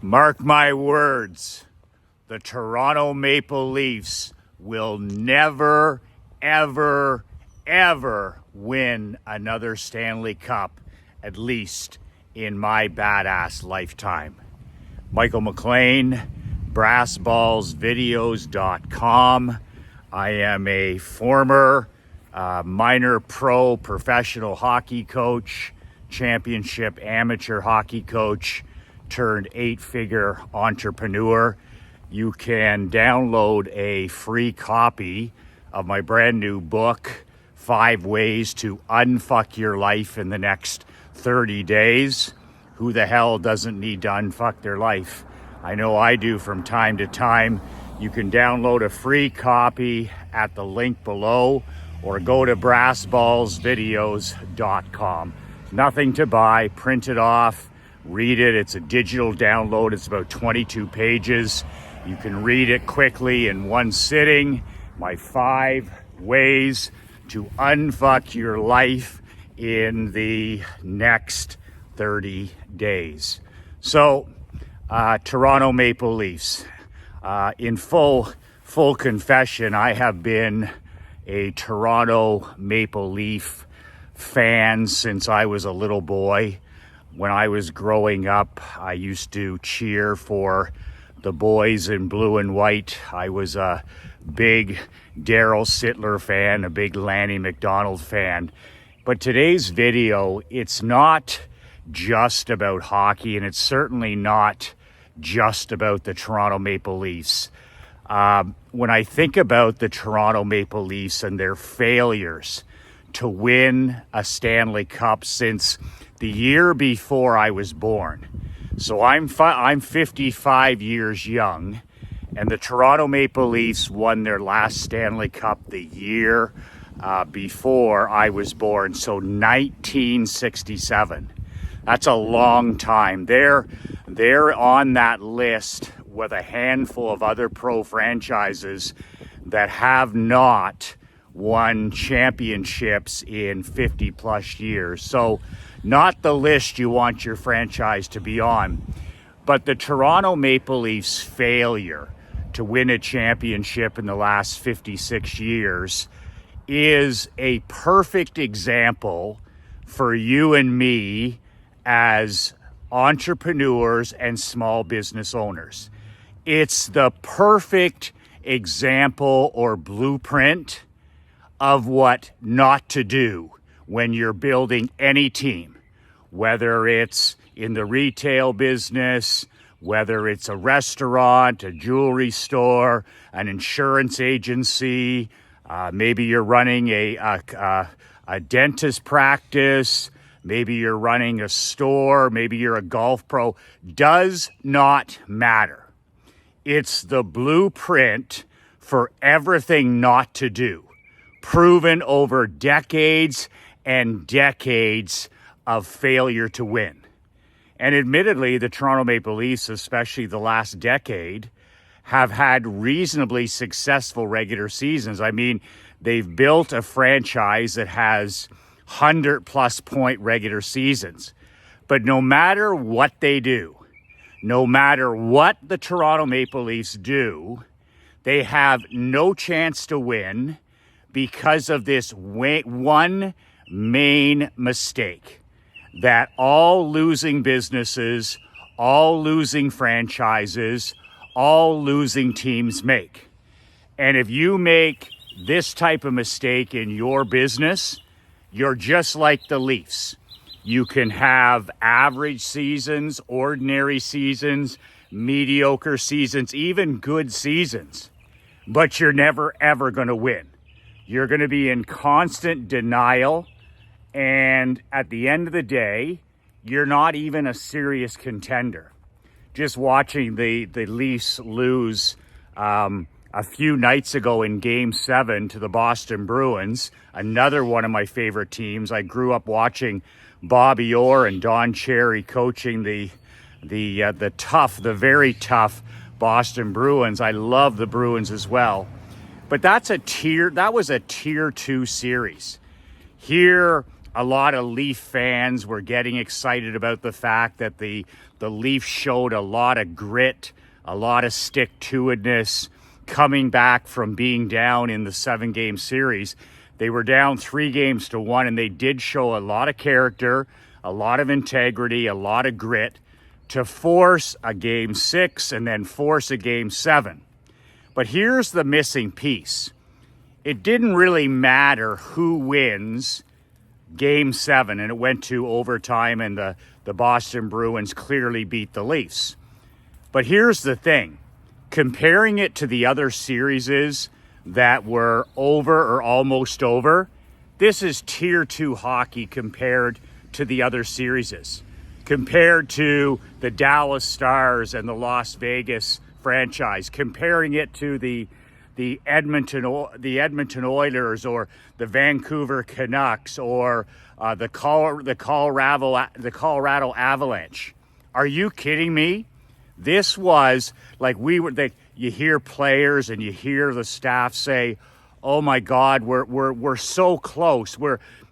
Mark my words, the Toronto Maple Leafs will never, ever, ever win another Stanley Cup, at least in my badass lifetime. Michael McLean, brassballsvideos.com. I am a former minor pro professional hockey coach, championship amateur hockey coach, turned 8-figure entrepreneur. You can download a free copy of my brand new book, 5 Ways to Unfuck Your Life in the Next 30 Days. Who the hell doesn't need to unfuck their life? I know I do from time to time. You can download a free copy at the link below or go to brassballsvideos.com. Nothing to buy, print it off, read it. It's a digital download. It's about 22 pages. You can read it quickly in one sitting. My 5 ways to unfuck your life in the next 30 days. So, Toronto Maple Leafs. In full confession, I have been a Toronto Maple Leaf fan since I was a little boy. When I was growing up, I used to cheer for the boys in blue and white. I was a big Daryl Sittler fan, a big Lanny McDonald fan. But today's video, it's not just about hockey, and it's certainly not just about the Toronto Maple Leafs. When I think about the Toronto Maple Leafs and their failures to win a Stanley Cup since the year before I was born. So I'm 55 years young, and the Toronto Maple Leafs won their last Stanley Cup the year before I was born, so 1967. That's a long time. They're on that list with a handful of other pro franchises that have not won championships in 50 plus years. So not the list you want your franchise to be on, but the Toronto Maple Leafs failure to win a championship in the last 56 years is a perfect example for you and me as entrepreneurs and small business owners. It's the perfect example or blueprint of what not to do when you're building any team, whether it's in the retail business, whether it's a restaurant, a jewelry store, an insurance agency, maybe you're running a dentist practice, maybe you're running a store, maybe you're a golf pro. Does not matter. It's the blueprint for everything not to do, proven over decades and decades of failure to win. And admittedly, the Toronto Maple Leafs, especially the last decade, have had reasonably successful regular seasons. I mean, they've built a franchise that has 100-plus point regular seasons. But no matter what they do, no matter what the Toronto Maple Leafs do, they have no chance to win because of this one main mistake that all losing businesses, all losing franchises, all losing teams make. And if you make this type of mistake in your business, you're just like the Leafs. You can have average seasons, ordinary seasons, mediocre seasons, even good seasons, but you're never, ever going to win. You're going to be in constant denial, and at the end of the day, you're not even a serious contender. Just watching the Leafs lose a few nights ago in Game 7 to the Boston Bruins, another one of my favorite teams. I grew up watching Bobby Orr and Don Cherry coaching the very tough Boston Bruins. I love the Bruins as well. But that was a tier 2 series. Here, a lot of Leaf fans were getting excited about the fact that the the Leafs showed a lot of grit, a lot of stick-to-itness, coming back from being down in the 7-game series. They were down 3-1, and they did show a lot of character, a lot of integrity, a lot of grit to force a Game 6 and then force a Game 7. But here's the missing piece. It didn't really matter who wins Game 7, and it went to overtime, and the Boston Bruins clearly beat the Leafs. But here's the thing. Comparing it to the other series that were over or almost over, this is Tier 2 hockey compared to the other series. Compared to the Dallas Stars and the Las Vegas franchise, comparing it to the Edmonton Oilers or the Vancouver Canucks or the Colorado Avalanche. Are you kidding me? This was like you hear players and you hear the staff say, "Oh my God, we're so close.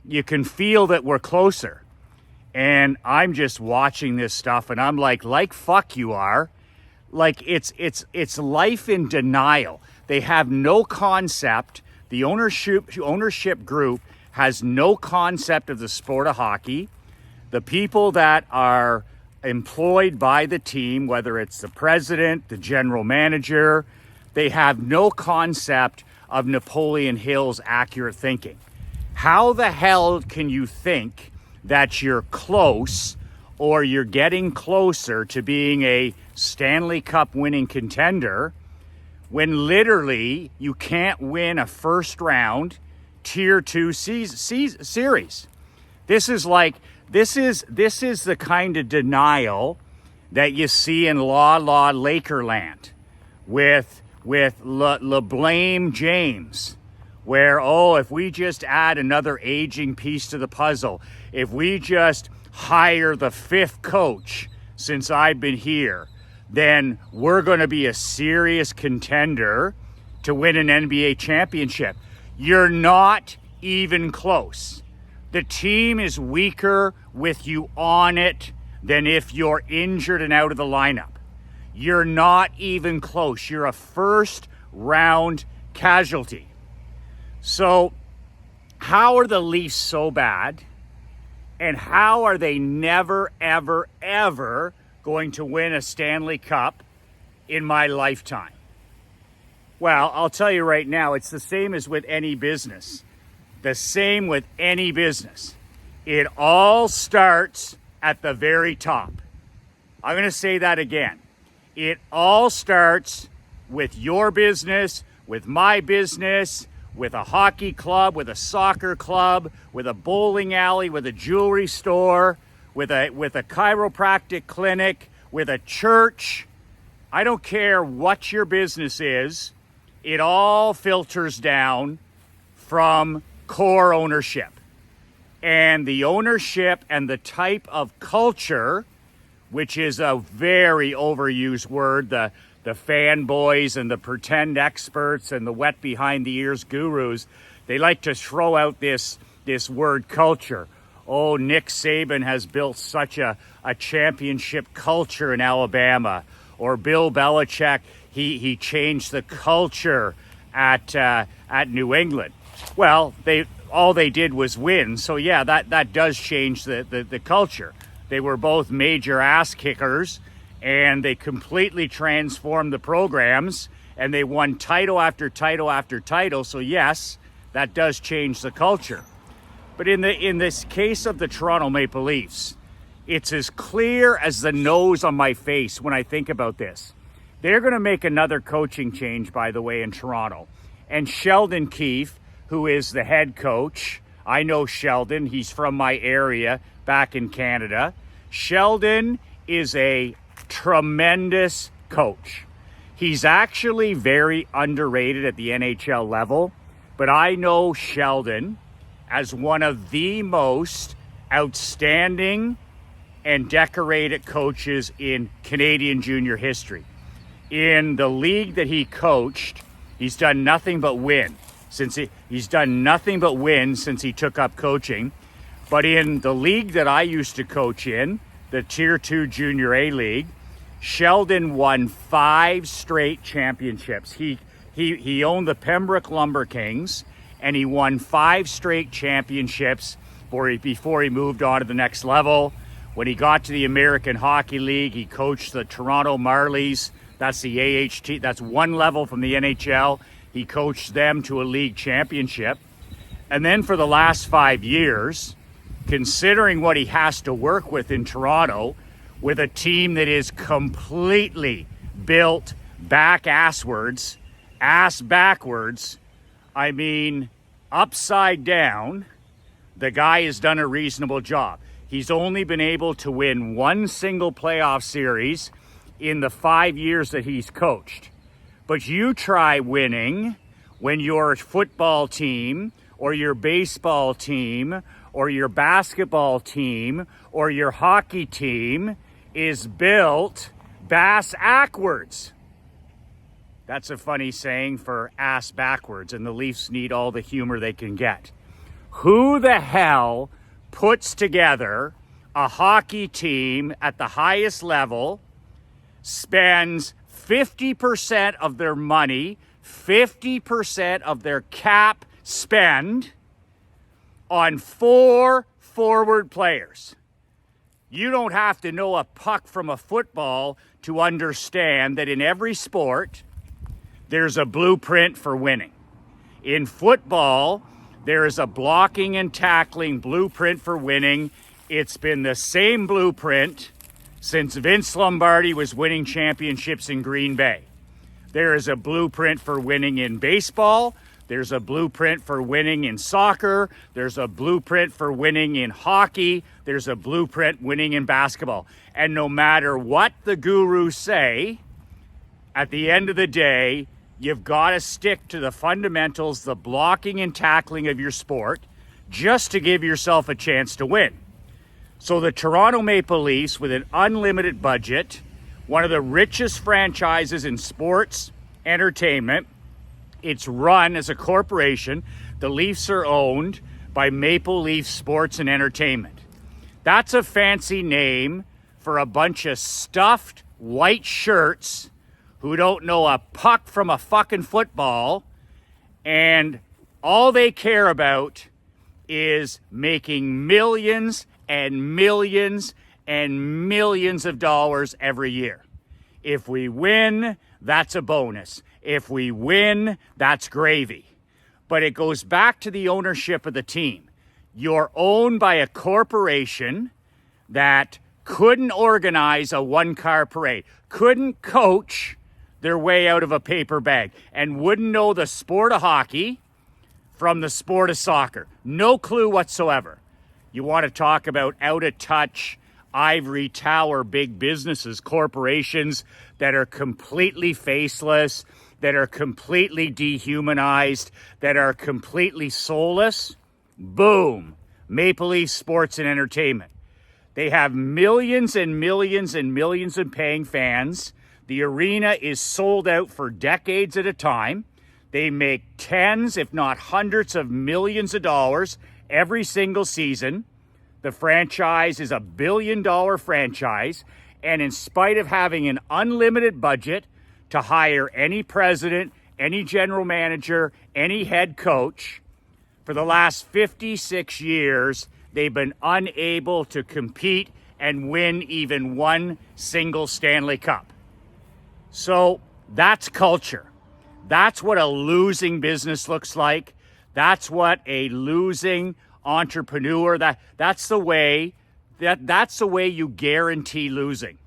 You can feel that we're closer." And I'm just watching this stuff, and I'm like fuck you are. Like it's life in denial. They have no concept. The ownership group has no concept of the sport of hockey. The people that are employed by the team, whether it's the president, the general manager, they have no concept of Napoleon Hill's accurate thinking. How the hell can you think that you're close or you're getting closer to being a Stanley Cup winning contender when literally you can't win a first round Tier 2 series? This is the kind of denial that you see in La Lakerland with LeBlame James, where, if we just add another aging piece to the puzzle, if we just hire the 5th coach since I've been here, then we're going to be a serious contender to win an NBA championship. You're not even close. The team is weaker with you on it than if you're injured and out of the lineup. You're not even close. You're a first-round casualty. So how are the Leafs so bad? And how are they never, ever, ever going to win a Stanley Cup in my lifetime? Well, I'll tell you right now, it's the same as with any business. The same with any business. It all starts at the very top. I'm going to say that again. It all starts with your business, with my business, with a hockey club, with a soccer club, with a bowling alley, with a jewelry store, with a chiropractic clinic, with a church. I don't care what your business is. It all filters down from core ownership. And the ownership and the type of culture, which is a very overused word, the fanboys and the pretend experts and the wet behind the ears gurus, they like to throw out this word culture. Oh, Nick Saban has built such a championship culture in Alabama. Or Bill Belichick, he changed the culture at New England. Well, all they did was win. So yeah, that does change the culture. They were both major ass kickers, and they completely transformed the programs, and they won title after title after title. So yes, that does change the culture. But in this case of the Toronto Maple Leafs, it's as clear as the nose on my face when I think about this. They're going to make another coaching change, by the way, in Toronto. And Sheldon Keefe, who is the head coach, I know Sheldon. He's from my area back in Canada. Sheldon is a tremendous coach. He's actually very underrated at the NHL level, but I know Sheldon as one of the most outstanding and decorated coaches in Canadian junior history. In the league that he coached, he's done nothing but win. He's done nothing but win since he took up coaching. But in the league that I used to coach in, the Tier 2 Junior A League. Sheldon won 5 straight championships. He owned the Pembroke Lumber Kings, and he won 5 straight championships before he moved on to the next level. When he got to the American Hockey League, he coached the Toronto Marlies. That's the AHT. That's one level from the NHL. He coached them to a league championship. And then for the last 5 years, considering what he has to work with in Toronto, with a team that is completely built ass backwards, I mean, upside down, the guy has done a reasonable job. He's only been able to win one single playoff series in the 5 years that he's coached. But you try winning when your football team or your baseball team or your basketball team or your hockey team is built bass-ackwards. That's a funny saying for ass backwards, and the Leafs need all the humor they can get. Who the hell puts together a hockey team at the highest level, spends 50% of their money, 50% of their cap spend on 4 forward players? You don't have to know a puck from a football to understand that in every sport, there's a blueprint for winning. In football, there is a blocking and tackling blueprint for winning. It's been the same blueprint since Vince Lombardi was winning championships in Green Bay. There is a blueprint for winning in baseball. There's a blueprint for winning in soccer. There's a blueprint for winning in hockey. There's a blueprint winning in basketball. And no matter what the gurus say, at the end of the day, you've got to stick to the fundamentals, the blocking and tackling of your sport, just to give yourself a chance to win. So the Toronto Maple Leafs, with an unlimited budget, one of the richest franchises in sports entertainment, it's run as a corporation. The Leafs are owned by Maple Leaf Sports and Entertainment. That's a fancy name for a bunch of stuffed white shirts who don't know a puck from a fucking football, and all they care about is making millions and millions and millions of dollars every year. If we win, that's a bonus. If we win, that's gravy. But it goes back to the ownership of the team. You're owned by a corporation that couldn't organize a one-car parade, couldn't coach their way out of a paper bag, and wouldn't know the sport of hockey from the sport of soccer. No clue whatsoever. You want to talk about out-of-touch, ivory tower big businesses, corporations that are completely faceless, that are completely dehumanized, that are completely soulless? Boom. Maple Leaf Sports and Entertainment. They have millions and millions and millions of paying fans. The arena is sold out for decades at a time. They make tens, if not hundreds of millions of dollars every single season. The franchise is $1 billion franchise. And in spite of having an unlimited budget to hire any president, any general manager, any head coach, for the last 56 years, they've been unable to compete and win even one single Stanley Cup. So that's culture. That's what a losing business looks like. That's what a losing entrepreneur, that's the way you guarantee losing.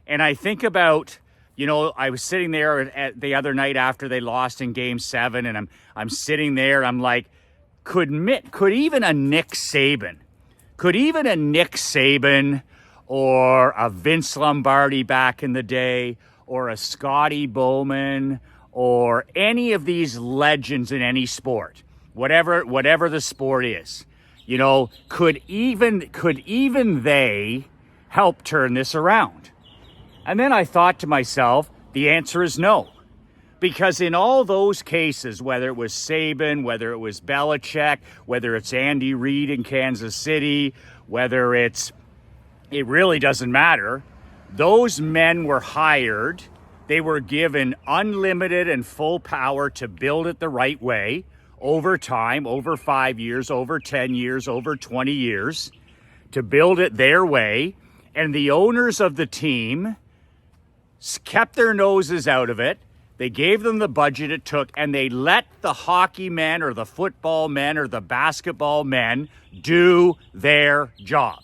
And I think about, I was sitting there the other night after they lost in Game 7, and I'm sitting there, I'm like, could even a Nick Saban or a Vince Lombardi back in the day, or a Scotty Bowman, or any of these legends in any sport, whatever the sport is, could even they help turn this around? And then I thought to myself, the answer is no. Because in all those cases, whether it was Saban, whether it was Belichick, whether it's Andy Reid in Kansas City, whether it's it really doesn't matter. Those men were hired. They were given unlimited and full power to build it the right way over time, over 5 years, over 10 years, over 20 years, to build it their way. And the owners of the team kept their noses out of it. They gave them the budget it took, and they let the hockey men or the football men or the basketball men do their job.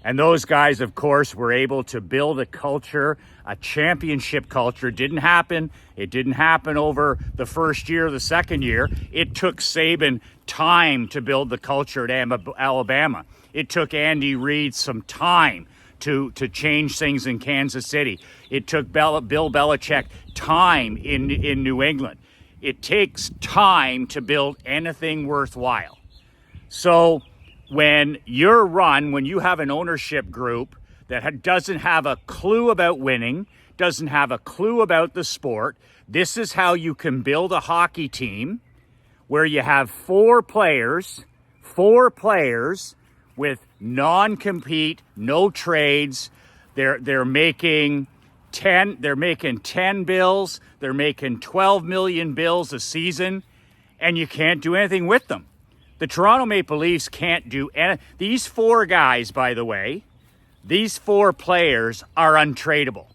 And those guys, of course, were able to build a culture, a championship culture. It didn't happen over the first year or the second year. It took Saban time to build the culture at Alabama. It took Andy Reid some time to change things in Kansas City. It took Bill Belichick time in New England. It takes time to build anything worthwhile. So when when you have an ownership group that doesn't have a clue about winning, doesn't have a clue about the sport, this is how you can build a hockey team where you have four players with non-compete, no trades. They're making 10 bills, they're making 12 million bills a season, and you can't do anything with them. The Toronto Maple Leafs can't do any. These four guys, by the way, these four players are untradeable.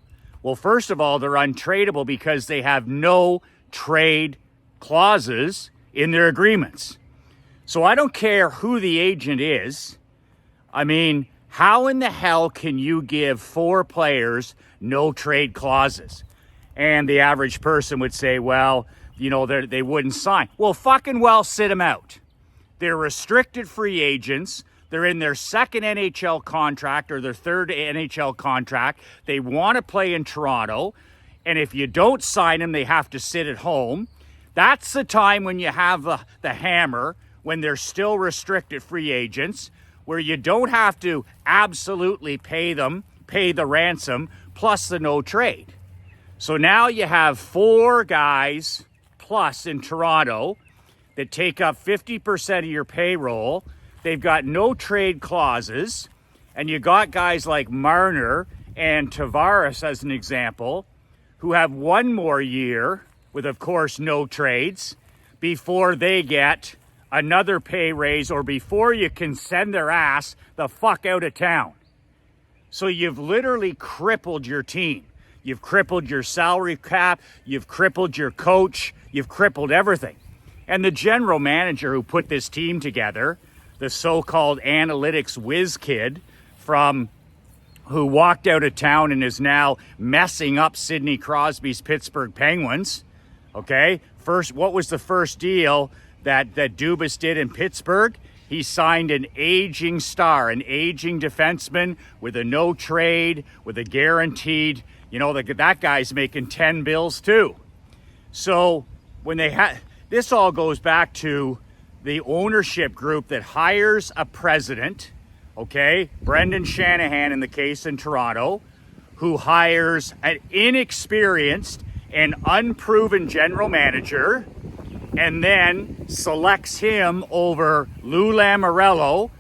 Well, first of all, they're untradeable because they have no trade clauses in their agreements. So I don't care who the agent is. I mean, how in the hell can you give four players no trade clauses? And the average person would say, well, they wouldn't sign. Well, fucking well, sit them out. They're restricted free agents. They're in their second NHL contract or their third NHL contract. They want to play in Toronto. And if you don't sign them, they have to sit at home. That's the time when you have the hammer, when they're still restricted free agents, where you don't have to absolutely pay the ransom plus the no trade. So now you have four guys plus in Toronto that take up 50% of your payroll. They've got no trade clauses, and you got guys like Marner and Tavares as an example, who have one more year with, of course, no trades before they get another pay raise or before you can send their ass the fuck out of town. So you've literally crippled your team. You've crippled your salary cap. You've crippled your coach. You've crippled everything. And the general manager who put this team together, the so-called analytics whiz kid who walked out of town and is now messing up Sidney Crosby's Pittsburgh Penguins. Okay, what was the first deal that Dubas did in Pittsburgh? He signed an aging star, an aging defenseman with a no trade, with a guaranteed, that guy's making 10 bills too. So when this all goes back to the ownership group that hires a president, okay, Brendan Shanahan in the case in Toronto, who hires an inexperienced and unproven general manager and then selects him over Lou Lamoriello,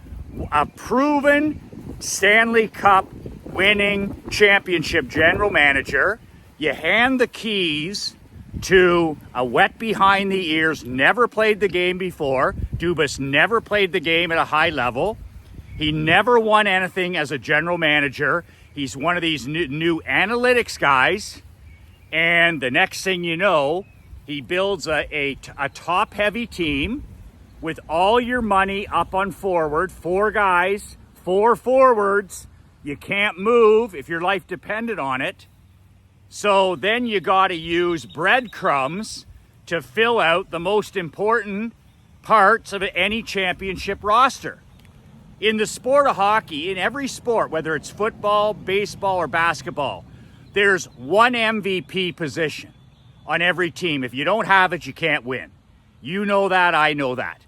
a proven Stanley Cup winning championship general manager. You hand the keys to a wet behind the ears, never played the game before. Dubas never played the game at a high level. He never won anything as a general manager. He's one of these new analytics guys. And the next thing you know, he builds a top-heavy team with all your money up on forward. Four guys, four forwards. You can't move if your life depended on it. So then you got to use breadcrumbs to fill out the most important parts of any championship roster. In the sport of hockey, in every sport, whether it's football, baseball, or basketball, there's one MVP position on every team. If you don't have it, you can't win. You know that, I know that.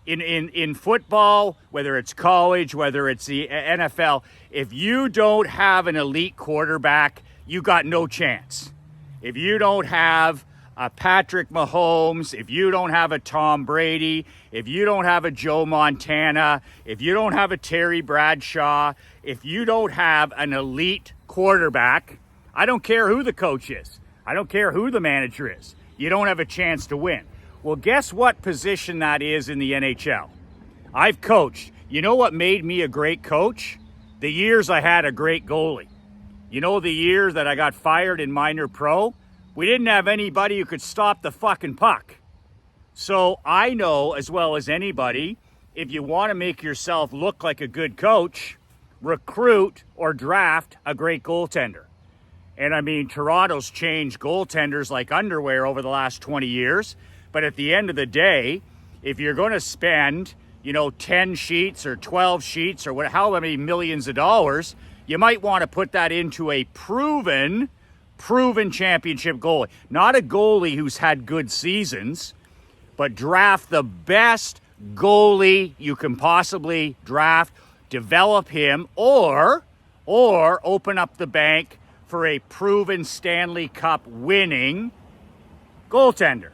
In football, whether it's college, whether it's the NFL, if you don't have an elite quarterback, you got no chance. If you don't have Patrick Mahomes, if you don't have a Tom Brady, if you don't have a Joe Montana, if you don't have a Terry Bradshaw, if you don't have an elite quarterback, I don't care who the coach is. I don't care who the manager is. You don't have a chance to win. Well, guess what position that is in the NHL? I've coached. You know what made me a great coach? The years I had a great goalie. You know the year that I got fired in minor pro? We didn't have anybody who could stop the fucking puck. So I know as well as anybody, if you want to make yourself look like a good coach, recruit or draft a great goaltender. And I mean, Toronto's changed goaltenders like underwear over the last 20 years. But at the end of the day, if you're going to spend, 10 sheets or 12 sheets or how many millions of dollars, you might want to put that into a proven championship goalie. Not a goalie who's had good seasons, but draft the best goalie you can possibly draft, develop him, or open up the bank for a proven Stanley Cup winning goaltender.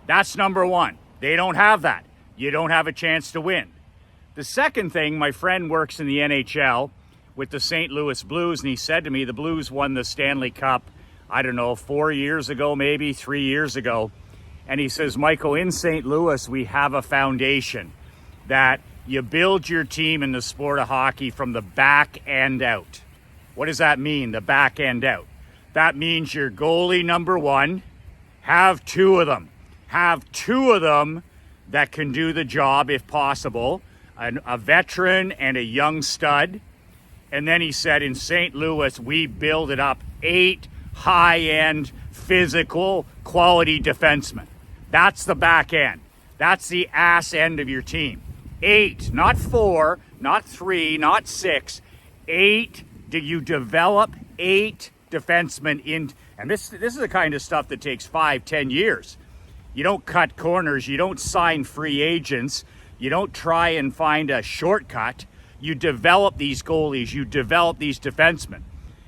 That's number one. They don't have that. You don't have a chance to win. The second thing, my friend works in the NHL with the St. Louis Blues, and he said to me, the Blues won the Stanley Cup, 4 years ago, maybe 3 years ago. And he says, Michael, in St. Louis, we have a foundation that you build your team in the sport of hockey from the back end out. What does that mean, the back end out? That means your goalie number one, have two of them. Have two of them that can do the job if possible, a veteran and a young stud. And then he said, in St. Louis, we build it up 8 high-end, physical, quality defensemen. That's the back end. That's the ass end of your team. 8, not 4, not 3, not 6. 8. Do you develop 8 defensemen in? And this is the kind of stuff that takes 5-10 years. You don't cut corners. You don't sign free agents. You don't try and find a shortcut. You develop these goalies. You develop these defensemen.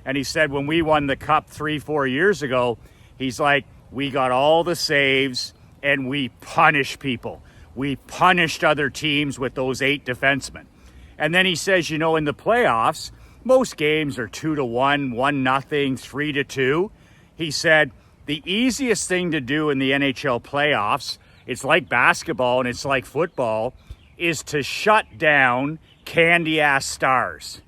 And he said when we won the Cup 3-4 years ago, he's like, we got all the saves and we punished people. We punished other teams with those 8 defensemen. And then he says, in the playoffs, most games are 2-1, 1-0, 3-2. He said, the easiest thing to do in the NHL playoffs, it's like basketball and it's like football, is to shut down candy-ass stars.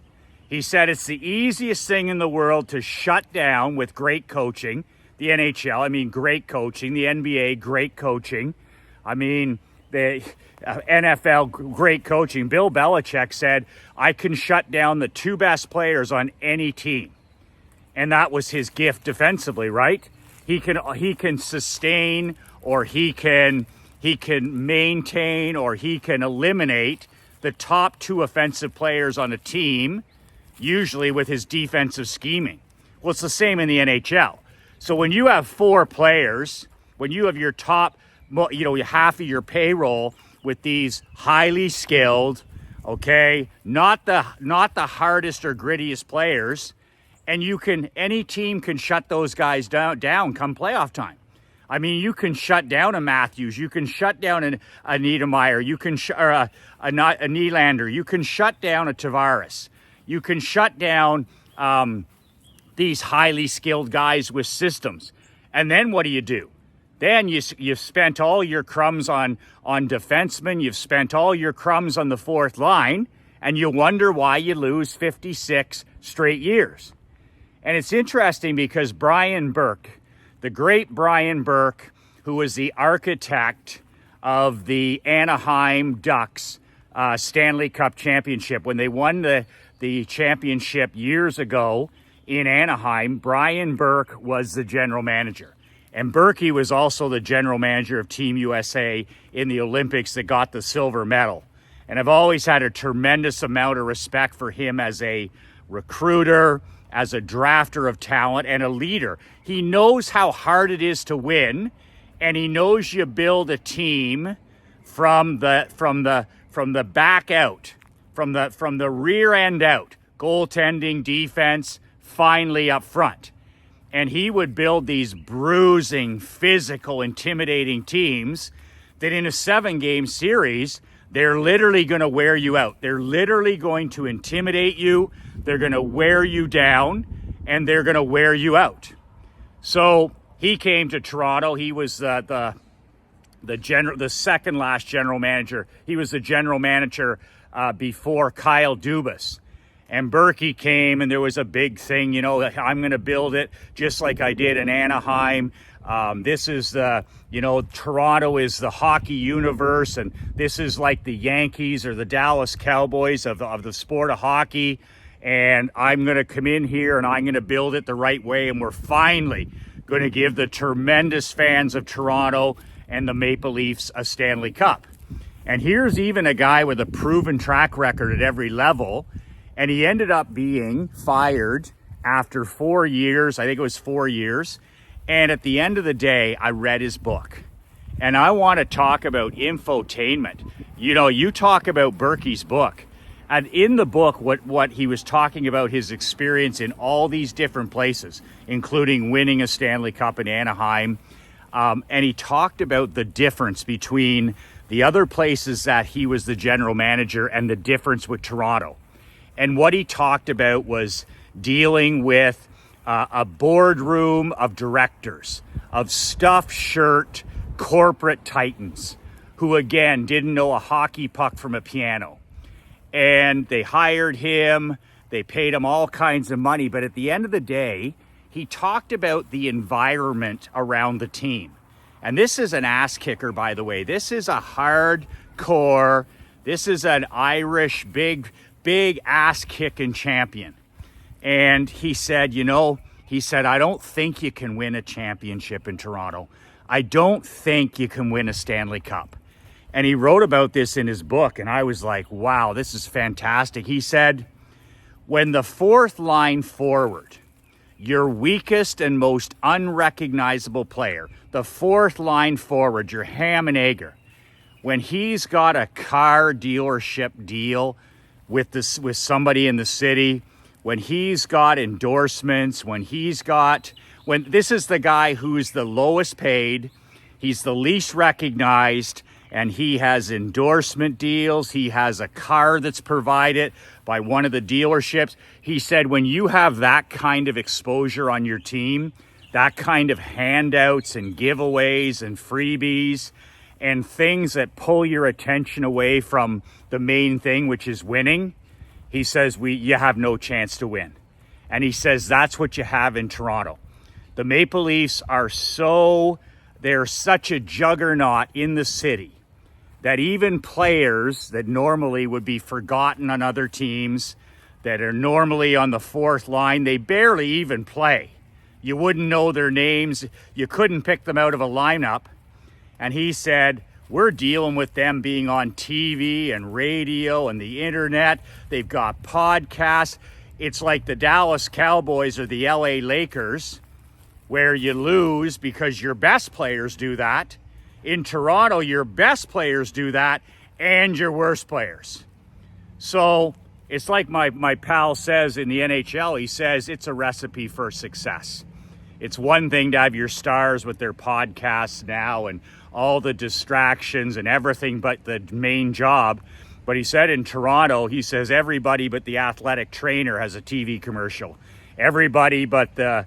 He said it's the easiest thing in the world to shut down with great coaching. The NHL, great coaching. The NBA, great coaching. The NFL, great coaching. Bill Belichick said, I can shut down the 2 best players on any team. And that was his gift defensively, right? He can sustain, or he can maintain, or he can eliminate the top 2 offensive players on a team, usually with his defensive scheming. Well, it's the same in the NHL. So when you have 4 players, when you have your top, half of your payroll with these highly skilled, not the hardest or grittiest players, and any team can shut those guys down come playoff time. You can shut down a Matthews, you can shut down a Niedermeyer, you can a Nylander, you can shut down a Tavares, you can shut down these highly skilled guys with systems. And then what do? Then you've spent all your crumbs on defensemen, you've spent all your crumbs on the fourth line, and you wonder why you lose 56 straight years. And it's interesting because Brian Burke, the great Brian Burke, who was the architect of the Anaheim Ducks Stanley Cup championship, when they won the championship years ago in Anaheim, Brian Burke was the general manager. And Berkey was also the general manager of Team USA in the Olympics that got the silver medal. And I've always had a tremendous amount of respect for him as a recruiter, as a drafter of talent, and a leader. He knows how hard it is to win, and he knows you build a team from the back out, from the rear end out, goaltending, defense, finally up front. And he would build these bruising, physical, intimidating teams that in a 7-game series, they're literally going to wear you out. They're literally going to intimidate you. They're going to wear you down, and they're going to wear you out. So he came to Toronto. He was the second last general manager. He was the general manager before Kyle Dubas. And Berkey came, and there was a big thing, I'm going to build it just like I did in Anaheim. This is Toronto is the hockey universe, and this is like the Yankees or the Dallas Cowboys of the sport of hockey. And I'm going to come in here, and I'm going to build it the right way. And we're finally going to give the tremendous fans of Toronto and the Maple Leafs a Stanley Cup. And here's even a guy with a proven track record at every level. And he ended up being fired after 4 years. I think it was 4 years. And at the end of the day, I read his book. And I want to talk about infotainment. You talk about Berkey's book. And in the book, what he was talking about, his experience in all these different places, including winning a Stanley Cup in Anaheim. And he talked about the difference between the other places that he was the general manager and the difference with Toronto. And what he talked about was dealing with a boardroom of directors, of stuffed shirt corporate titans who, again, didn't know a hockey puck from a piano. And they hired him, they paid him all kinds of money. But at the end of the day, he talked about the environment around the team. And this is an ass kicker, by the way. This is a hardcore, this is an Irish big ass kicking champion. And he said, I don't think you can win a championship in Toronto. I don't think you can win a Stanley Cup. And he wrote about this in his book, and I was like, wow, this is fantastic. He said, when the fourth line forward, your weakest and most unrecognizable player, the fourth line forward, your ham and egger, when he's got a car dealership deal with somebody in the city, when he's got endorsements, when this is the guy who's the lowest paid, he's the least recognized, and he has endorsement deals, he has a car that's provided by one of the dealerships. He said when you have that kind of exposure on your team, that kind of handouts and giveaways and freebies and things that pull your attention away from the main thing, which is winning, he says you have no chance to win. And he says that's what you have in Toronto. The Maple Leafs they're such a juggernaut in the city that even players that normally would be forgotten on other teams, that are normally on the fourth line, they barely even play. You wouldn't know their names. You couldn't pick them out of a lineup. And he said, we're dealing with them being on TV and radio and the internet. They've got podcasts. It's like the Dallas Cowboys or the LA Lakers, where you lose because your best players do that. In Toronto, your best players do that and your worst players. So it's like my pal says in the NHL, he says it's a recipe for success. It's one thing to have your stars with their podcasts now and all the distractions and everything but the main job. But he said in Toronto, he says everybody but the athletic trainer has a TV commercial. Everybody but the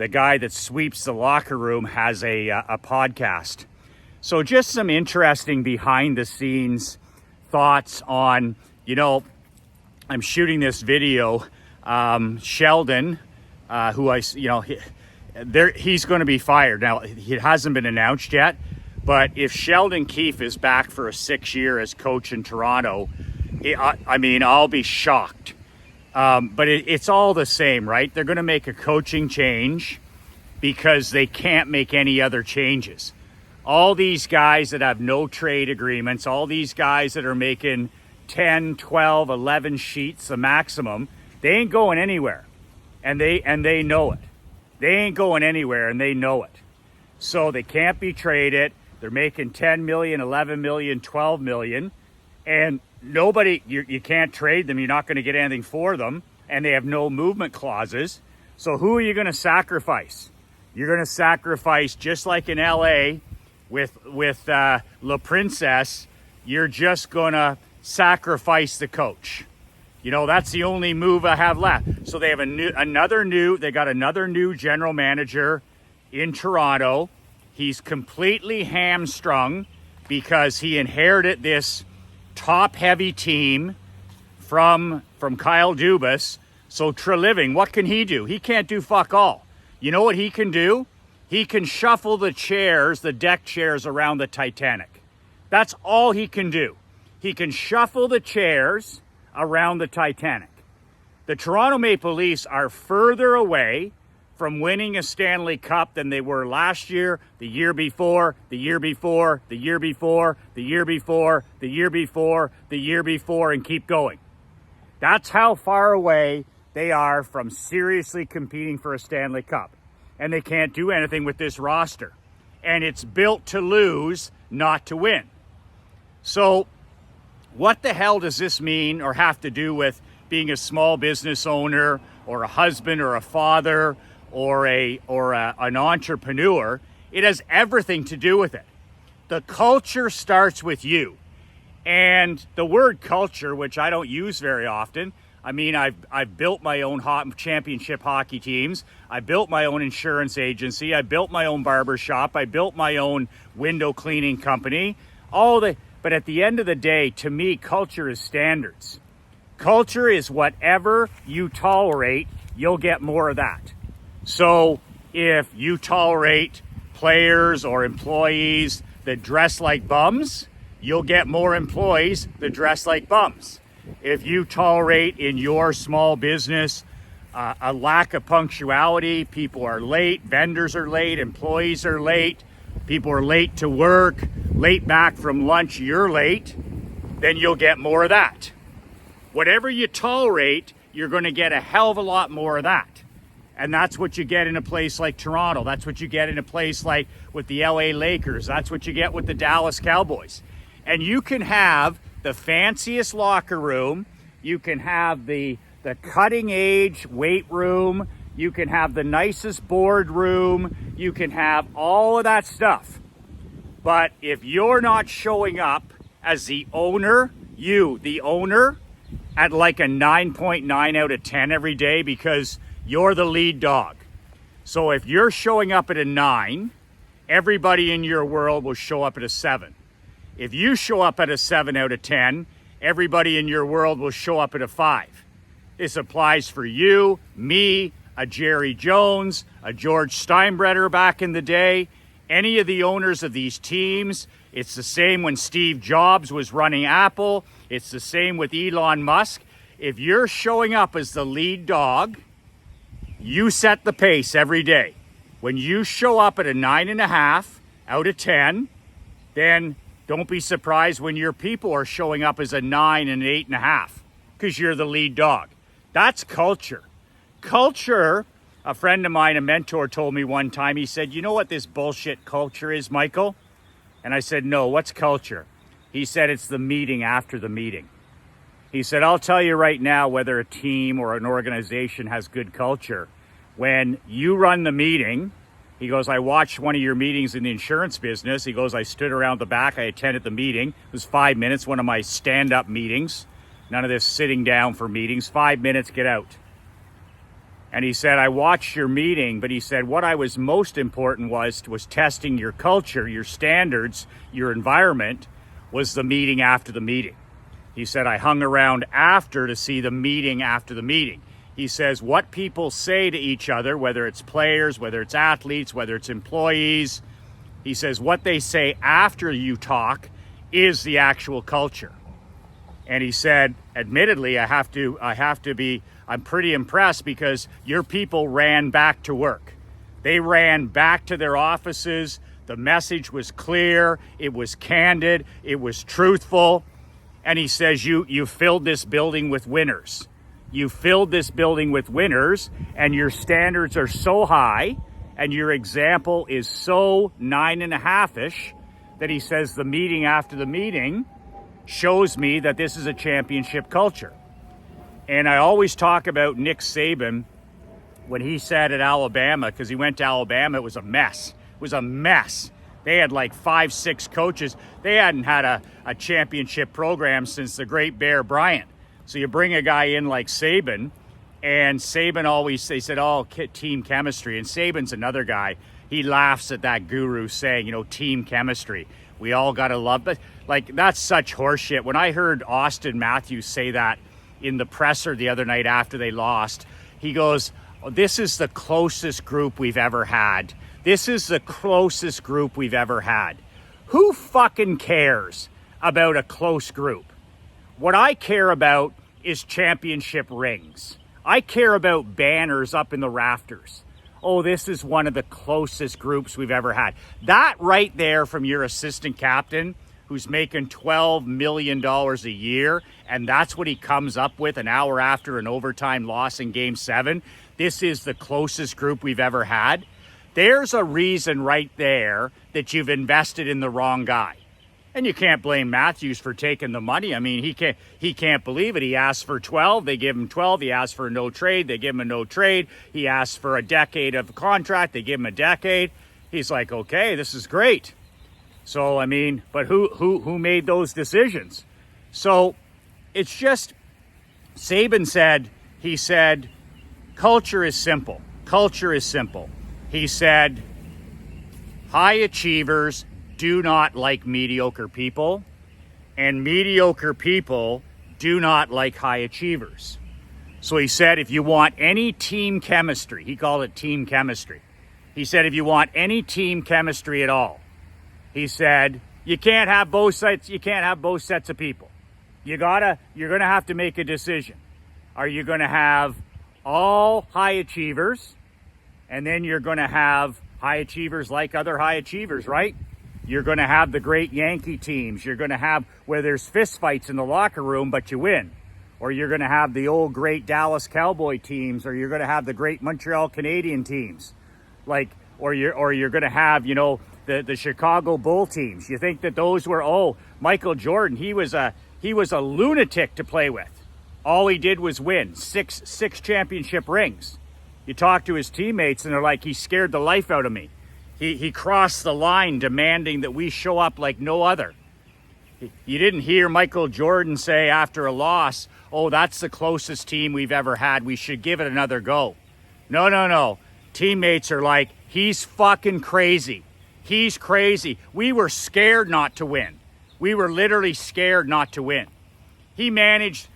guy that sweeps the locker room has a podcast. So just some interesting behind the scenes thoughts on, I'm shooting this video. Sheldon, he's going to be fired. Now, it hasn't been announced yet, but if Sheldon Keefe is back for a 6th year as coach in Toronto, I'll be shocked. But it's all the same, right? They're going to make a coaching change because they can't make any other changes. All these guys that have no trade agreements, all these guys that are making 10, 12, 11 sheets the maximum, they ain't going anywhere. And they know it. They ain't going anywhere and they know it. So they can't be traded. They're making 10 million, 11 million, 12 million. And nobody, you can't trade them. You're not going to get anything for them. And they have no movement clauses. So who are you going to sacrifice? You're going to sacrifice, just like in LA with La Princess, you're just going to sacrifice the coach. You know, that's the only move I have left. So they have they got another new general manager in Toronto. He's completely hamstrung because he inherited this top-heavy team from Kyle Dubas. So Treliving, what can he do? He can't do fuck all. You know what he can do? He can shuffle the chairs, the deck chairs around the Titanic. That's all he can do. He can shuffle the chairs around the Titanic. The Toronto Maple Leafs are further away from winning a Stanley Cup than they were last year, the year before, the year before, the year before, the year before, the year before, the year before, and keep going. That's how far away they are from seriously competing for a Stanley Cup. And they can't do anything with this roster. And it's built to lose, not to win. So what the hell does this mean or have to do with being a small business owner or a husband or a father or an entrepreneur? It has everything to do with it. The culture starts with you. And the word culture, which I don't use very often, I mean, I've built my own championship hockey teams. I built my own insurance agency. I built my own barber shop. I built my own window cleaning company. But at the end of the day, to me, culture is standards. Culture is whatever you tolerate, you'll get more of that. So if you tolerate players or employees that dress like bums, you'll get more employees that dress like bums. If you tolerate in your small business a lack of punctuality, people are late, vendors are late, employees are late, people are late to work, late back from lunch, you're late, then you'll get more of that. Whatever you tolerate, you're going to get a hell of a lot more of that. And that's what you get in a place like Toronto. That's what you get in a place like with the LA Lakers. That's what you get with the Dallas Cowboys. And you can have the fanciest locker room, you can have the cutting edge weight room, you can have the nicest board room, you can have all of that stuff. But if you're not showing up as the owner, the owner, at like a 9.9 out of 10 every day because you're the lead dog. So if you're showing up at a 9, everybody in your world will show up at a 7. If you show up at a 7 out of 10, everybody in your world will show up at a 5. This applies for you, me, a Jerry Jones, a George Steinbrenner back in the day, any of the owners of these teams. It's the same when Steve Jobs was running Apple. It's the same with Elon Musk. If you're showing up as the lead dog, you set the pace every day. When you show up at a 9.5 out of 10, then don't be surprised when your people are showing up as a 9 and an 8.5 because you're the lead dog. That's culture. Culture, a friend of mine, a mentor, told me one time, he said, you know what this bullshit culture is, Michael? And I said, no, what's culture? He said, it's the meeting after the meeting. He said, I'll tell you right now whether a team or an organization has good culture. When you run the meeting, he goes, I watched one of your meetings in the insurance business. He goes, I stood around the back. I attended the meeting. It was 5 minutes, one of my stand-up meetings. None of this sitting down for meetings. 5 minutes, get out. And he said, I watched your meeting, but he said, what I was most important was testing your culture, your standards, your environment, was the meeting after the meeting. He said, I hung around after to see the meeting after the meeting. He says, what people say to each other, whether it's players, whether it's athletes, whether it's employees, he says, what they say after you talk is the actual culture. And he said, admittedly, I'm pretty impressed because your people ran back to work. They ran back to their offices. The message was clear. It was candid. It was truthful. And he says, you filled this building with winners. You filled this building with winners, and your standards are so high, and your example is so 9.5-ish that he says the meeting after the meeting shows me that this is a championship culture. And I always talk about Nick Saban when he said at Alabama, because he went to Alabama, it was a mess. It was a mess. They had like 5, 6 coaches. They hadn't had a championship program since the great Bear Bryant. So you bring a guy in like Saban, and Saban always, they said, oh, team chemistry. And Saban's another guy. He laughs at that guru saying, you know, team chemistry. We all got to love, but like, that's such horseshit. When I heard Austin Matthews say that in the presser the other night after they lost, he goes, oh, this is the closest group we've ever had. This is the closest group we've ever had. Who fucking cares about a close group? What I care about is championship rings. I care about banners up in the rafters. Oh, this is one of the closest groups we've ever had. That right there from your assistant captain who's making $12 million a year, and that's what he comes up with an hour after an overtime loss in Game 7. This is the closest group we've ever had. There's a reason right there that you've invested in the wrong guy. And you can't blame Matthews for taking the money. I mean, he can't believe it. He asked for 12, they give him 12. He asked for a no trade, they give him a no trade. He asked for a decade of contract, they give him a decade. He's like, okay, this is great. So, I mean, but who made those decisions? So it's just, Saban said, he said, culture is simple. Culture is simple. He said, high achievers do not like mediocre people, and mediocre people do not like high achievers. So he said, if you want any team chemistry, he called it team chemistry. He said, if you want any team chemistry at all, he said, you can't have both sides. You can't have both sets of people. You're going to have to make a decision. Are you going to have all high achievers, and then you're going to have high achievers like other high achievers, right? You're going to have the great Yankee teams. You're going to have where there's fistfights in the locker room, but you win. Or you're going to have the old great Dallas Cowboy teams, or you're going to have the great Montreal Canadian teams. Or you're going to have, you know, the Chicago Bull teams. You think that those were, Michael Jordan, he was a lunatic to play with. All he did was win six championship rings. You talk to his teammates and they're like, he scared the life out of me. He crossed the line demanding that we show up like no other. You didn't hear Michael Jordan say after a loss, oh, that's the closest team we've ever had. We should give it another go. No. Teammates are like, he's fucking crazy. He's crazy. We were scared not to win. We were literally scared not to win. He managed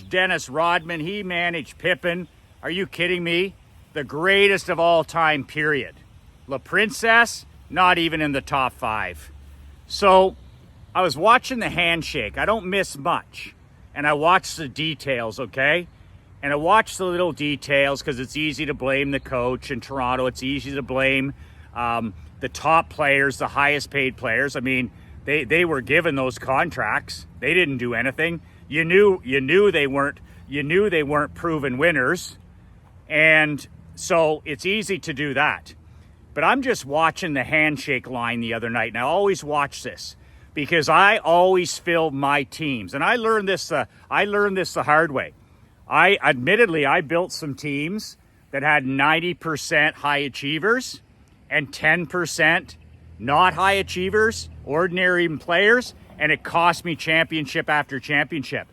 Dennis Rodman. He managed Pippen. Are you kidding me? The greatest of all time, period. La Princess, not even in the top 5. So I was watching the handshake. I don't miss much. And I watched the details, okay? And I watched the little details because it's easy to blame the coach in Toronto. It's easy to blame the top players, the highest paid players. I mean, they were given those contracts. They didn't do anything. You knew they weren't proven winners. And so it's easy to do that. But I'm just watching the handshake line the other night, and I always watch this because I always fill my teams. And I learned this the hard way. I built some teams that had 90% high achievers and 10% not high achievers, ordinary players, and it cost me championship after championship.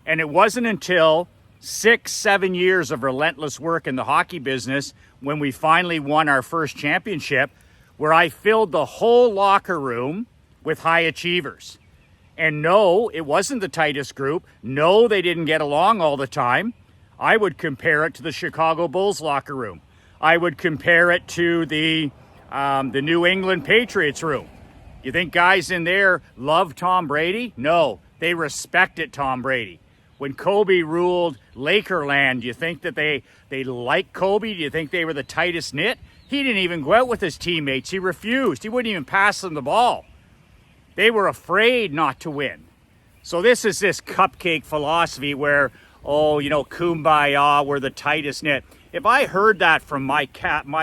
And it wasn't until 6-7 years of relentless work in the hockey business when we finally won our first championship where I filled the whole locker room with high achievers. And no, it wasn't the tightest group. No, they didn't get along all the time. I would compare it to the Chicago Bulls locker room. I would compare it to the New England Patriots room. You think guys in there love Tom Brady? No, they respected Tom Brady. When Kobe ruled Lakerland, do you think that they liked Kobe? Do you think they were the tightest knit? He didn't even go out with his teammates. He refused. He wouldn't even pass them the ball. They were afraid not to win. So this is this cupcake philosophy where, kumbaya, we're the tightest knit. If I heard that from my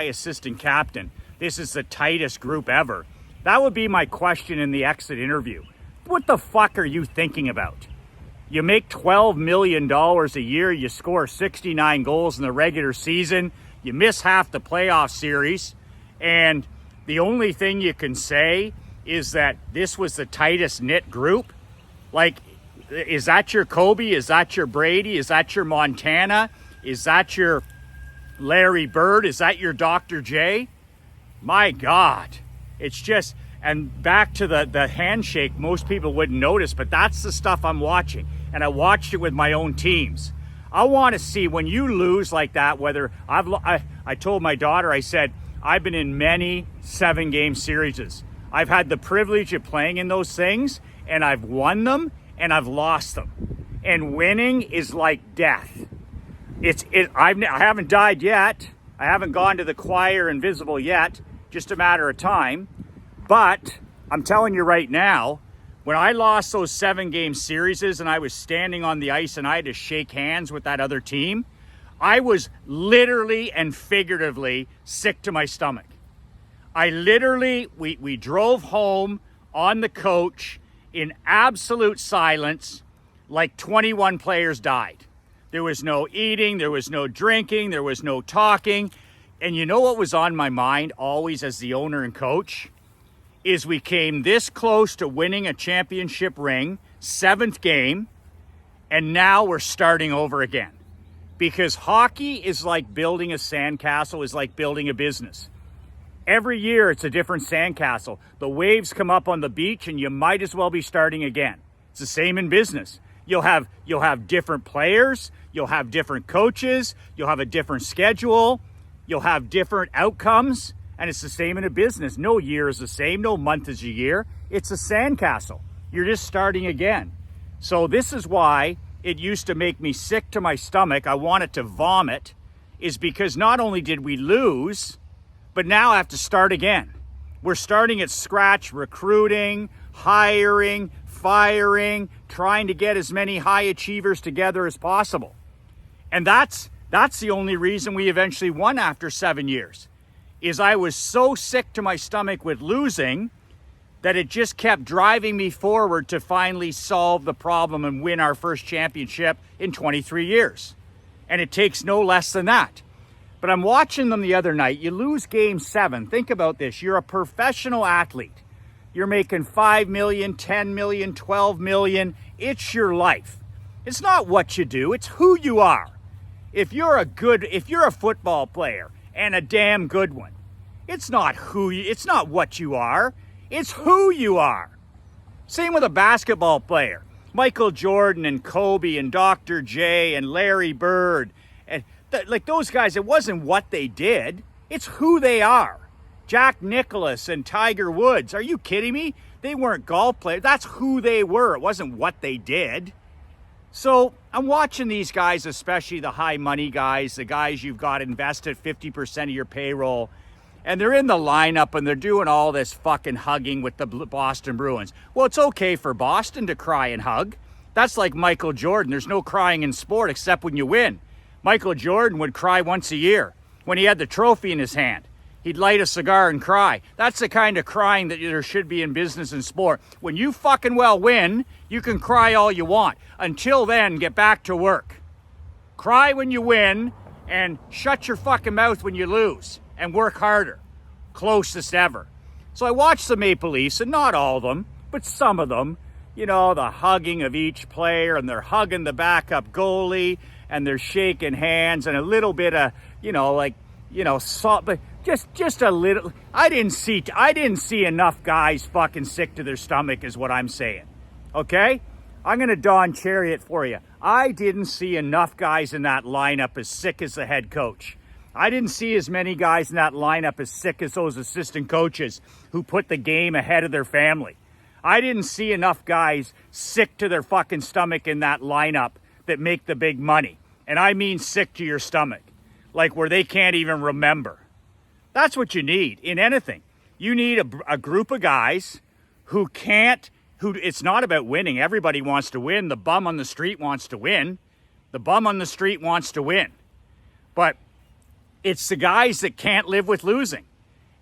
assistant captain, this is the tightest group ever, that would be my question in the exit interview. What the fuck are you thinking about? You make $12 million a year, you score 69 goals in the regular season, You miss half the playoff series, and the only thing you can say is that this was the tightest knit group. Like, is that your Kobe? Is that your Brady? Is that your Montana? Is that your Larry Bird? Is that your Dr. J? My God. It's just, and back to the handshake, most people wouldn't notice, but that's the stuff I'm watching. And I watched it with my own teams. I want to see when you lose like that, whether I told my daughter, I said, I've been in many 7-game series. I've had the privilege of playing in those things, and I've won them and I've lost them. And winning is like death. I haven't died yet. I haven't gone to the choir invisible yet. Just a matter of time. But I'm telling you right now, when I lost those 7-game series and I was standing on the ice and I had to shake hands with that other team, I was literally and figuratively sick to my stomach. We drove home on the coach in absolute silence, like 21 players died. There was no eating, there was no drinking, there was no talking. And you know what was on my mind always as the owner and coach? Is we came this close to winning a championship ring, 7th game, and now we're starting over again. Because hockey is like building a sandcastle, is like building a business. Every year it's a different sandcastle. The waves come up on the beach and you might as well be starting again. It's the same in business. You'll have different players, you'll have different coaches, you'll have a different schedule, you'll have different outcomes, and it's the same in a business. No year is the same, no month is a year. It's a sandcastle. You're just starting again. So this is why it used to make me sick to my stomach. I wanted to vomit, is because not only did we lose, but now I have to start again. We're starting at scratch, recruiting, hiring, firing, trying to get as many high achievers together as possible. And that's the only reason we eventually won after 7 years, is I was so sick to my stomach with losing that it just kept driving me forward to finally solve the problem and win our first championship in 23 years. And it takes no less than that. But I'm watching them the other night. You lose game 7. Think about this. You're a professional athlete. You're making $5 million, $10 million, $12 million. It's your life. It's not what you do. It's who you are. If you're a football player and a damn good one, it's not what you are. It's who you are. Same with a basketball player. Michael Jordan and Kobe and Dr. J and Larry Bird. And like those guys, it wasn't what they did. It's who they are. Jack Nicklaus and Tiger Woods. Are you kidding me? They weren't golf players. That's who they were. It wasn't what they did. So I'm watching these guys, especially the high money guys, the guys you've got invested 50% of your payroll, and they're in the lineup and they're doing all this fucking hugging with the Boston Bruins. Well, it's okay for Boston to cry and hug. That's like Michael Jordan. There's no crying in sport except when you win. Michael Jordan would cry once a year when he had the trophy in his hand. He'd light a cigar and cry. That's the kind of crying that there should be in business and sport. When you fucking well win, you can cry all you want. Until then, get back to work. Cry when you win and shut your fucking mouth when you lose and work harder. Closest ever. So I watched the Maple Leafs, and not all of them, but some of them, you know, the hugging of each player, and they're hugging the backup goalie, and they're shaking hands, and a little bit of, but just a little. I didn't see enough guys fucking sick to their stomach, is what I'm saying. Okay? I'm going to Don Cherry it for you. I didn't see enough guys in that lineup as sick as the head coach. I didn't see as many guys in that lineup as sick as those assistant coaches who put the game ahead of their family. I didn't see enough guys sick to their fucking stomach in that lineup that make the big money. And I mean sick to your stomach. Like where they can't even remember. That's what you need in anything. You need a group of guys who it's not about winning. Everybody wants to win. The bum on the street wants to win. The bum on the street wants to win. But it's the guys that can't live with losing.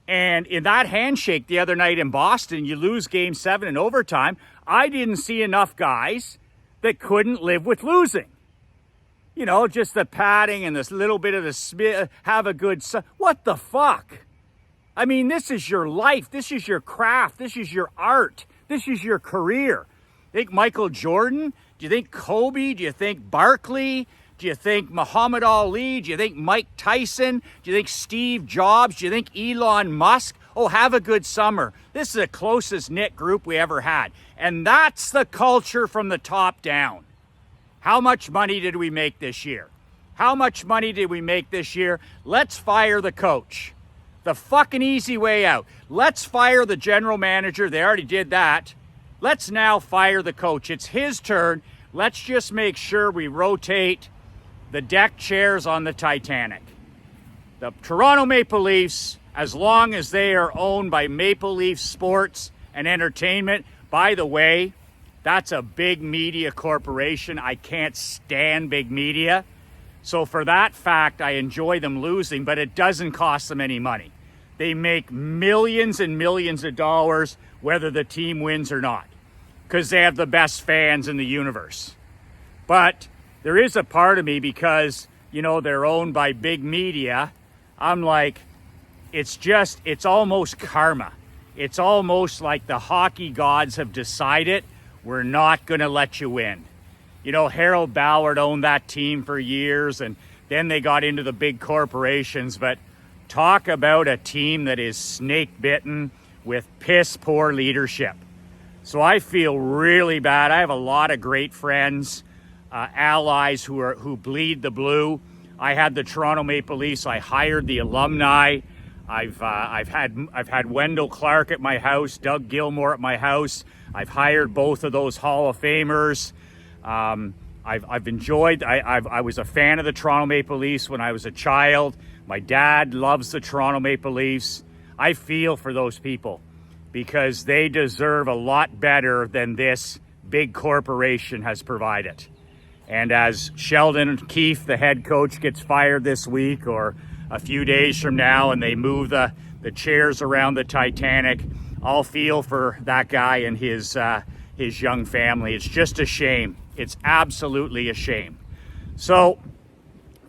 And in that handshake the other night in Boston, you lose game 7 in overtime. I didn't see enough guys that couldn't live with losing. You know, just the padding and this little bit of the have a good, what the fuck? I mean, this is your life. This is your craft. This is your art. This is your career. Think Michael Jordan? Do you think Kobe? Do you think Barkley? Do you think Muhammad Ali? Do you think Mike Tyson? Do you think Steve Jobs? Do you think Elon Musk? Oh, have a good summer. This is the closest knit group we ever had. And that's the culture from the top down. How much money did we make this year? How much money did we make this year? Let's fire the coach. The fucking easy way out. Let's fire the general manager. They already did that. Let's now fire the coach. It's his turn. Let's just make sure we rotate the deck chairs on the Titanic. The Toronto Maple Leafs, as long as they are owned by Maple Leaf Sports and Entertainment, by the way, that's a big media corporation. I can't stand big media. So for that fact, I enjoy them losing, but it doesn't cost them any money. They make millions and millions of dollars whether the team wins or not, because they have the best fans in the universe. But there is a part of me, because, you know, they're owned by big media, I'm like, it's almost karma. It's almost like the hockey gods have decided we're not going to let you win. You know, Harold Ballard owned that team for years, and then they got into the big corporations. But talk about a team that is snake-bitten with piss-poor leadership. So I feel really bad. I have a lot of great friends, allies who bleed the blue. I had the Toronto Maple Leafs. I hired the alumni. I've had Wendell Clark at my house, Doug Gilmour at my house. I've hired both of those Hall of Famers. I've enjoyed. I was a fan of the Toronto Maple Leafs when I was a child. My dad loves the Toronto Maple Leafs. I feel for those people, because they deserve a lot better than this big corporation has provided. And as Sheldon Keefe, the head coach, gets fired this week or a few days from now, and they move the chairs around the Titanic, I'll feel for that guy and his young family. It's just a shame. It's absolutely a shame. So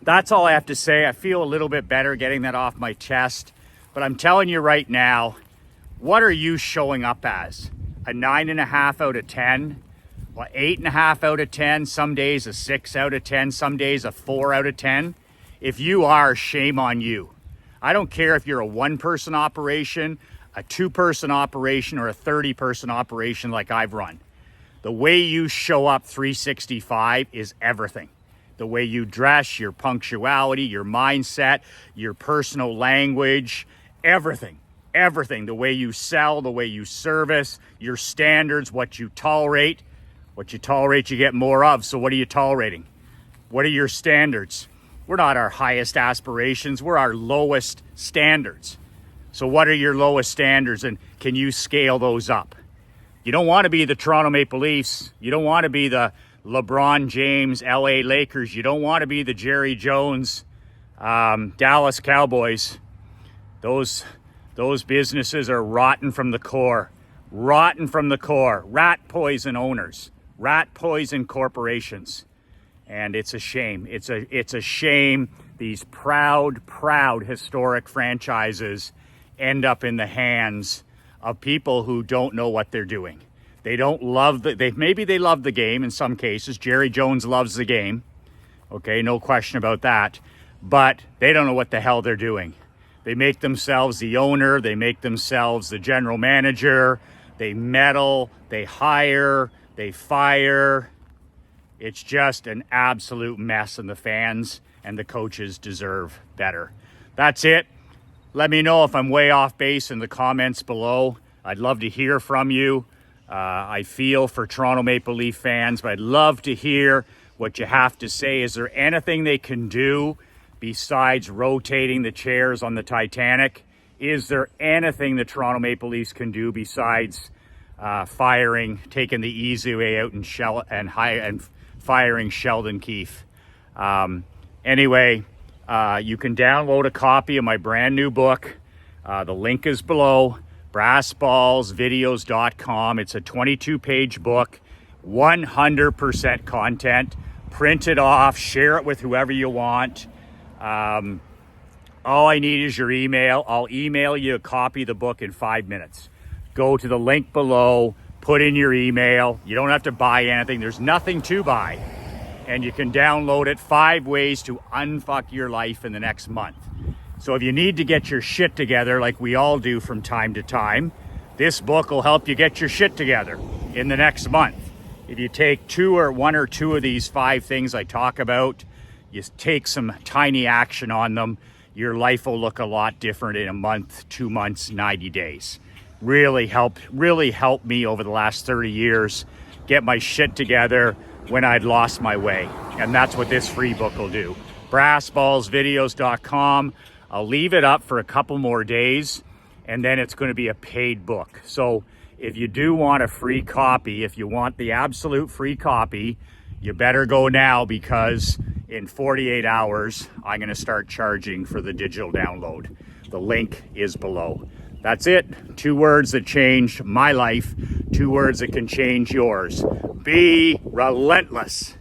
that's all I have to say. I feel a little bit better getting that off my chest. But I'm telling you right now, what are you showing up as? A 9.5 out of 10? Well, 8.5 out of 10? Some days a 6 out of 10? Some days a 4 out of 10? If you are, shame on you. I don't care if you're a one-person operation, a two-person operation, or a 30-person operation like I've run. The way you show up 365 is everything. The way you dress, your punctuality, your mindset, your personal language, everything. Everything. The way you sell, the way you service, your standards, what you tolerate. What you tolerate, you get more of. So what are you tolerating? What are your standards? We're not our highest aspirations. We're our lowest standards. So what are your lowest standards, and can you scale those up? You don't want to be the Toronto Maple Leafs. You don't want to be the LeBron James LA Lakers. You don't want to be the Jerry Jones Dallas Cowboys. Those businesses are rotten from the core. Rotten from the core. Rat poison owners. Rat poison corporations. And it's a shame. It's a shame these proud historic franchises end up in the hands of people who don't know what they're doing. They don't love maybe they love the game in some cases. Jerry Jones loves the game. Okay, no question about that. But they don't know what the hell they're doing. They make themselves the owner. They make themselves the general manager. They meddle. They hire. They fire. It's just an absolute mess, and the fans and the coaches deserve better. That's it. Let me know if I'm way off base in the comments below. I'd love to hear from you. I feel for Toronto Maple Leaf fans, but I'd love to hear what you have to say. Is there anything they can do besides rotating the chairs on the Titanic? Is there anything the Toronto Maple Leafs can do besides taking the easy way out and firing Sheldon Keefe? Anyway, you can download a copy of my brand new book. The link is below, brassballsvideos.com. It's a 22-page book, 100% content, print it off, share it with whoever you want. All I need is your email. I'll email you a copy of the book in 5 minutes. Go to the link below, put in your email. You don't have to buy anything. There's nothing to buy. And you can download it. 5 ways to unfuck your life in the next month. So if you need to get your shit together, like we all do from time to time, this book will help you get your shit together in the next month. If you take one or two of these 5 things I talk about, you take some tiny action on them, your life will look a lot different in a month, 2 months, 90 days. Really helped me over the last 30 years get my shit together when I'd lost my way. And that's what this free book will do. brassballsvideos.com. I'll leave it up for a couple more days, and then it's going to be a paid book. So if you do want a free copy, if you want the absolute free copy, you better go now, because in 48 hours, I'm going to start charging for the digital download. The link is below. That's it. 2 words that changed my life. 2 words that can change yours. Be relentless.